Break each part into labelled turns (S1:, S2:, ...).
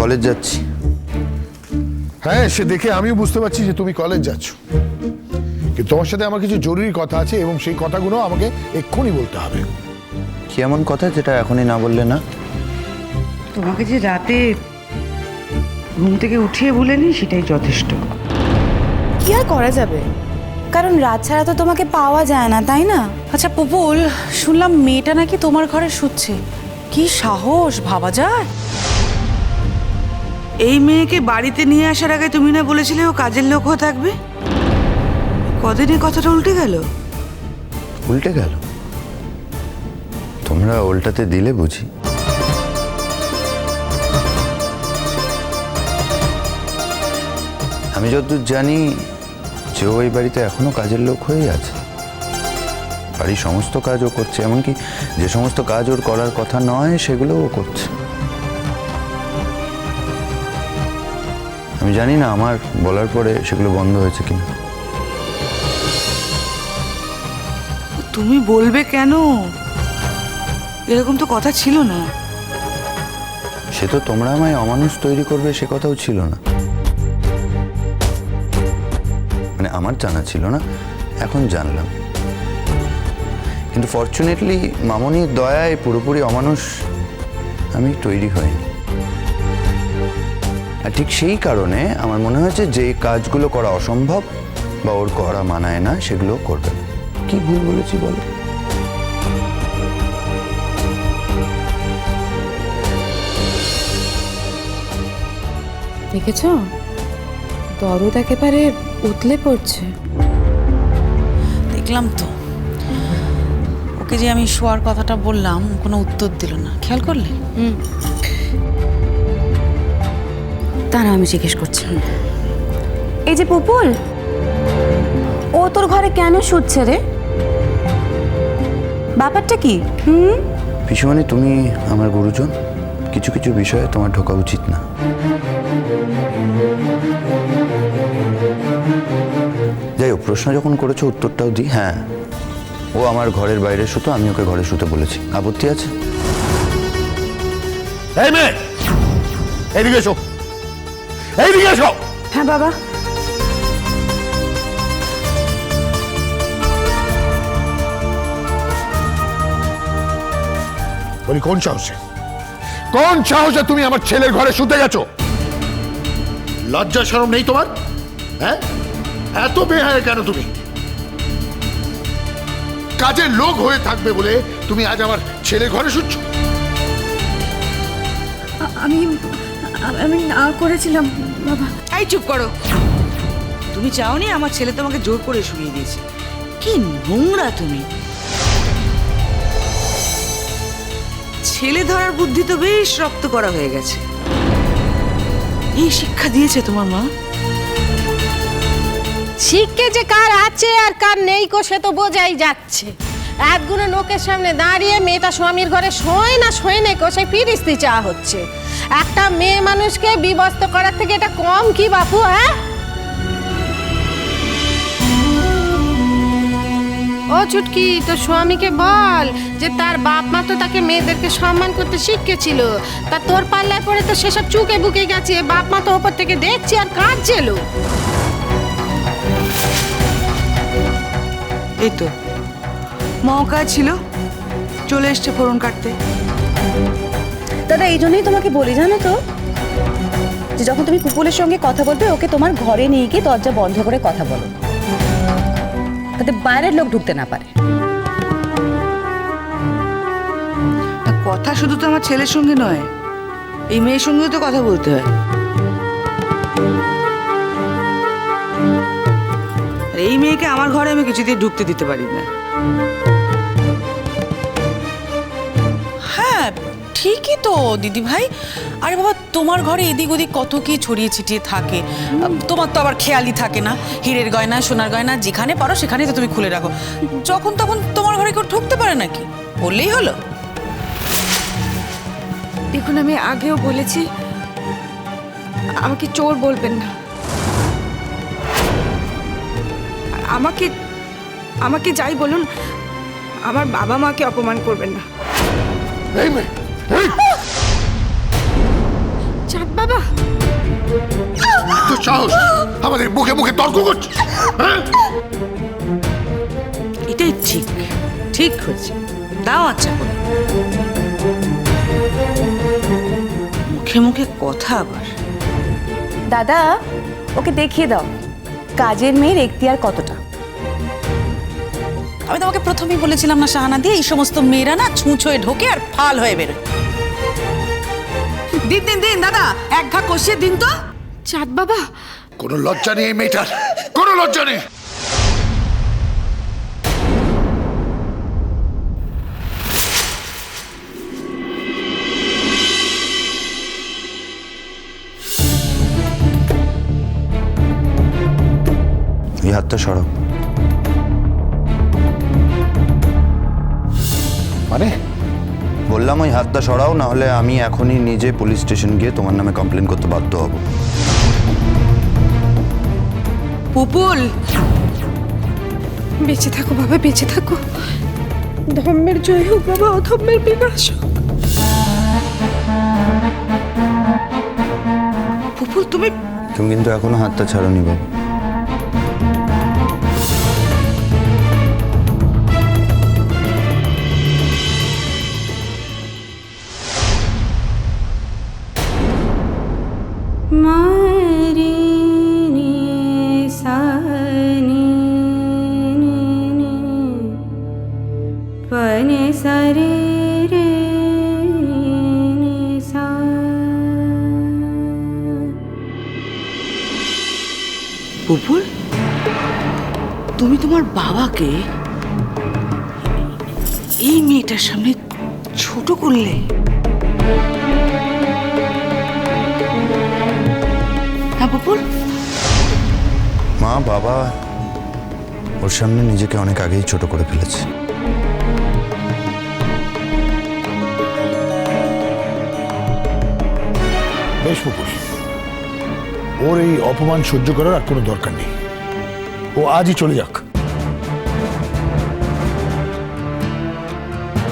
S1: College যাচ্ছি।
S2: হ্যাঁ, সে দেখে আমিও বুঝতে পারছি যে তুমি কলেজ যাচ্ছ, কিন্তু তোমার সাথে আমার কিছু জরুরি কথা আছে এবং সেই কথাগুলো আমাকে এক্ষুনি বলতে হবে।
S1: কি এমন কথা যেটা এখনই না বললে না?
S3: তোমাকে যে রাতে ঘুম থেকে উঠিয়ে বলেনি সেটাই যথেষ্ট।
S4: কি আর করা যাবে, কারণ রাত ছাড়া তো তোমাকে পাওয়া যায় না, তাই না?
S5: আচ্ছা পুপুল, শুনলাম মেয়েটা নাকি তোমার ঘরে শুচ্ছে। কি সাহস, ভাবা যায়?
S3: এই মেয়েকে বাড়িতে নিয়ে আসার আগে তুমি না বলেছিলে ও কাজের লোক হয়ে থাকবে? কদিনে কথাটা উল্টে গেল।
S1: উল্টে গেল? তোমরা উল্টাতে দিলে বুঝি? আমি যতদূর জানি যে ওই বাড়িতে এখনো কাজের লোক হয়েই আছে। বাড়ির সমস্ত কাজ ও করছে, এমনকি যে সমস্ত কাজ ওর করার কথা নয় সেগুলো ও করছে। আমি জানি না আমার বলার পরে সেগুলো বন্ধ হয়েছে কিনা।
S3: তুমি বলবে কেন? এরকম তো কথা ছিল না।
S1: সে তো তোমরা আমায় অমানুষ তৈরি করবে সে কথাও ছিল না, মানে আমার জানা ছিল না, এখন জানলাম। কিন্তু ফরচুনেটলি মামনির দয়ায় পুরোপুরি অমানুষ আমি তৈরি হইনি। আর ঠিক সেই কারণে আমার মনে হয়েছে যে কাজগুলো করা অসম্ভব বা ওর করা মানায় না সেগুলো করবে না। কি ভুল বলেছি বলো?
S4: দেখেছ, দরদ একেবারে উতলে পড়ছে।
S5: দেখলাম তো। ওকে যে আমি শোয়ার কথাটা বললাম, কোনো উত্তর দিল না, খেয়াল করলে?
S4: তারা আমি জিজ্ঞেস করছি। এই যে পুপুল, ও তোর ঘরে কেন শুচ্ছে রে? ব্যাপারটা কি?
S1: পিসুমণি, তুমি আমার গুরুজন, কিছু কিছু বিষয়ে তোমার ঢোকা উচিত না। যাই হোক, প্রশ্ন যখন করেছো উত্তরটাও দিই। হ্যাঁ, ও আমার ঘরের বাইরে শুতো, আমি ওকে ঘরে শুতে বলেছি। আপত্তি আছে?
S2: এই মেয়ে, এইদিকে এসো, এইদিকে এসো।
S4: হ্যাঁ বাবা।
S2: বলি কোন সাহসে, কোন সাহসে তুমি আমার ছেলের ঘরে শুতে গেছো? লজ্জা শরম নেই তোমার? হ্যাঁ, এত বেহায়া কেন তুমি? কাজের লোক হয়ে থাকবে বলে তুমি আজ আমার ছেলের ঘরে শুচ্ছ?
S4: আমি আমি না করেছিলাম বাবা।
S3: এই চুপ করো। তুমি চাওনি, আমার ছেলে তোমাকে জোর করে শুইয়ে দিয়েছে। কি নোংরা তুমি! ছেলে ধরার বুদ্ধি তো বেশ রপ্ত করা হয়ে গেছে। এই শিক্ষা দিয়েছে তোমার মা?
S6: শিক্ষে যে কার আছে আর কার নেই কো সে তো বোঝাই যাচ্ছে। একগুলো লোকের সামনে দাঁড়িয়ে মেয়েটা স্বামীর ঘরে শোয় না শোয় না কো সেই ফিরিস্তি চাওয়া হচ্ছে। একটা মেয়ে মানুষকে বিবস্ত করার থেকে এটা কম কি বাপু? হ্যাঁ, ও ছুটকি, তো স্বামীকে বল যে তার বাপ মা তো তাকে মেয়েদেরকে সম্মান করতে শিখিয়েছিল, তা তোর পাল্লায় পড়ে তো সেসব চুকে বুকে গেছে। বাপ মা তো ওপর থেকে দেখছি আর কাঁদছিল।
S3: এই তো মৌকা ছিল, চলে এসছে ফোড়ন কাটতে।
S4: দাদা, এই জন্যই তোমাকে বলি জানো তো, যে যখন তুমি পুপুলের সঙ্গে কথা বলবে ওকে তোমার ঘরে নিয়ে গিয়ে দরজা বন্ধ করে কথা বলো, তাতে বাইরের লোক ঢুকতে না পারে।
S3: কথা শুধু তো আমার ছেলের সঙ্গে নয়, এই মেয়ের সঙ্গেও তো কথা বলতে হয়। আর এই মেয়েকে আমার ঘরে আমি কিছুতেই ঢুকতে দিতে পারি না।
S5: হ্যাঁ ঠিকই তো দিদি ভাই। আরে বাবা, তোমার ঘরে এদিক ওদিক কত কি ছড়িয়ে ছিটিয়ে থাকে। তোমার তো আবার খেয়ালই থাকে না। হীরের গয়না, সোনার গয়না যেখানে পারো সেখানেই তো তুমি খুলে রাখো। যখন তখন তোমার ঘরে কেউ ঢুকতে পারে নাকি? বললেই হলো।
S7: দেখুন, আমি আগেও বলেছি আমাকে চোর বলবেন না। আমাকে আমাকে যাই বলুন, আমার বাবা মাকে অপমান করবেন না।
S2: এই মেয়ে,
S7: চাঁদ বাবা
S2: এত সাহস আমাদের মুখে মুখে তর্ক করছিস, হ্যাঁ?
S3: এটাই ঠিক, ঠিক হয়েছে। দাও আচ্ছা করে মুখে মুখে কথা আবার।
S4: দাদা ওকে দেখিয়ে দাও কাজের মেয়ের এখতিয়ার কতটা।
S5: আমি তোমাকে প্রথমেই বলেছিলাম না শাহানা দিয়ে, এই সমস্ত মেয়েরা না ছুঁচ হয়ে ঢোকে আর ফাল হয়ে বেরোয়।
S3: দিন দিন দিন দাদা, এক ঘা কষিয়ে দিন তো।
S7: চাঁদ বাবা
S2: কোনো লজ্জা নেই এই মেয়েটার, কোনো লজ্জা নেই।
S1: এই হাতটা সরাও।
S2: মানে
S1: বললাম ওই হাতটা সরাও, না হলে আমি এখনই নিজে পুলিশ স্টেশন গিয়ে তোমার নামে কমপ্লেন করতে বাধ্য হব।
S3: পুপুল,
S7: বেঁচে থাকো বাবা, বেঁচে থাকো। ধর্মের জয় হোক বাবা, অধর্মের বিনাশ হোক।
S3: পুপুল তুমি
S1: তুমি কিন্তু এখনো হাতটা ছাড়োনি বাবু।
S3: পুপুল, তুমি তোমার বাবাকে এই মেয়েটার সামনে ছোট করলে। হ্যাঁ পুপুল,
S1: মা বাবা ওর সামনে নিজেকে অনেক আগেই ছোট করে ফেলেছে।
S2: বেশ পুকুর, ওর এই অপমান সহ্য করার আর কোনো দরকার নেই। ও আজই চলে যাক।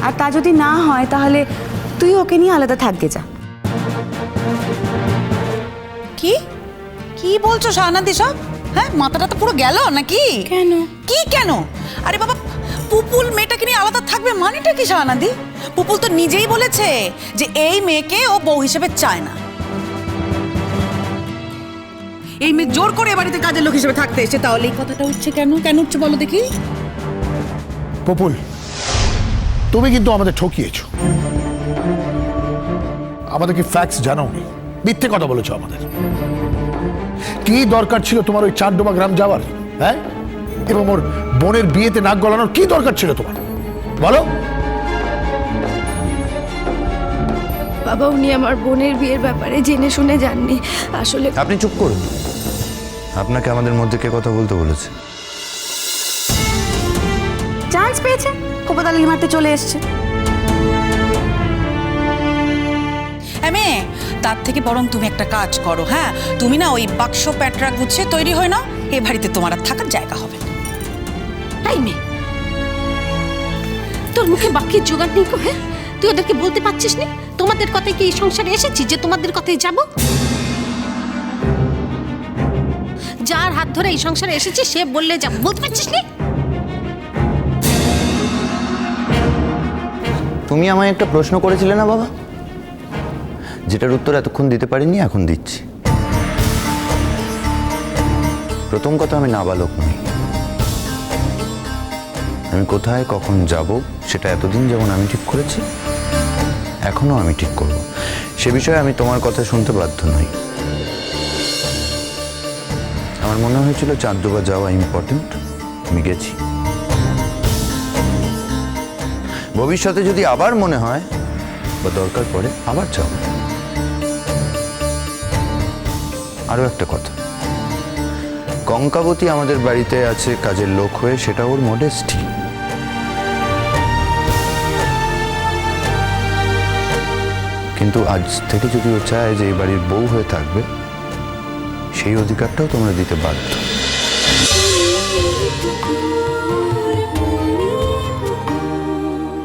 S4: আর তা যদি না হয় তাহলে তুই ওকে নিয়ে আলাদা থাকবে যা।
S5: কি কি বলছো শাহানাদি সব? হ্যাঁ, মাথাটা তো পুরো গেল নাকি?
S7: কেন?
S5: কি কেন? আরে বাবা, পুপুল মেয়েটাকে নিয়ে আলাদা থাকবে মানেটা কি শাহানাদি? পুপুল তো নিজেই বলেছে যে এই মেয়েকে ও বউ হিসেবে চায় না।
S3: এই মেয়ে জোর করে এ বাড়িতে কাজের লোক হিসেবে থাকতে এসে, তাহলে এই কথাটা উঠছে কেন? কেন উঠছে বলো দেখি।
S2: পপুল, তুমি কিন্তু আমাদের ঠকিয়েছো। আমাদেরকে ফ্যাক্টস জানাওনি, মিথ্যে কথা বলেছো আমাদের। কি দরকার ছিল তোমার ওই চারডোবা গ্রাম যাওয়ার, হ্যাঁ? এবং ওর বোনের বিয়েতে নাক গলানোর কি দরকার ছিল তোমার, বলো?
S7: বাবা উনি আমার বোনের বিয়ের ব্যাপারে জেনে শুনে যাননি আসলে।
S1: আপনি চুপ করুন। আপনাকে আমাদের মধ্যে কে কথা বলতে বলেছে?
S4: চান্স পেয়েছে, কোপাতালি মারতে চলে এসছে।
S5: মেয়ে, তার থেকে বরং তুমি একটা কাজ করো। হ্যাঁ, তুমি না ওই বাক্স প্যাটরা গুছিয়ে তৈরি হয় না, এ বাড়িতে তোমার আর থাকার জায়গা হবে না।
S6: তাই মেয়ে, তোর মুখে বাক্যের জোগাড় নেই গো, হ্যাঁ? তুই ওদেরকে বলতে পারছিস না তোমাদের কথায় কি এই সংসারে এসেছি যে তোমাদের কথায় যাব? যার হাত ধরে এই সংসারে এসেছি সে বললে যাব, বলতে পারছিস না?
S1: তুমি আমায় একটা প্রশ্ন করেছিলে না বাবা, যেটার উত্তর এতক্ষণ দিতে পারিনি, এখন দিচ্ছি। প্রথম কথা, আমি নাবালক নই। আমি কোথায় কখন যাব সেটা এতদিন যেমন আমি ঠিক করেছি, এখনো আমি ঠিক করব। সে বিষয়ে আমি তোমার কথা শুনতে বাধ্য নই। আমার মনে হয়েছিল চাঁদডোবা যাওয়া ইম্পর্টেন্ট, আমি গেছি। ভবিষ্যতে যদি আবার মনে হয় বা দরকার পড়ে আবার যাব। আরও একটা কথা, কঙ্কাবতী আমাদের বাড়িতে আছে কাজের লোক হয়ে, সেটা ওর মডেস্টি। কিন্তু আজ থেকে যদি ও চায় যে এই বাড়ির বউ হয়ে থাকবে, সেই অধিকারটাও তোমরা দিতে বাধ্য।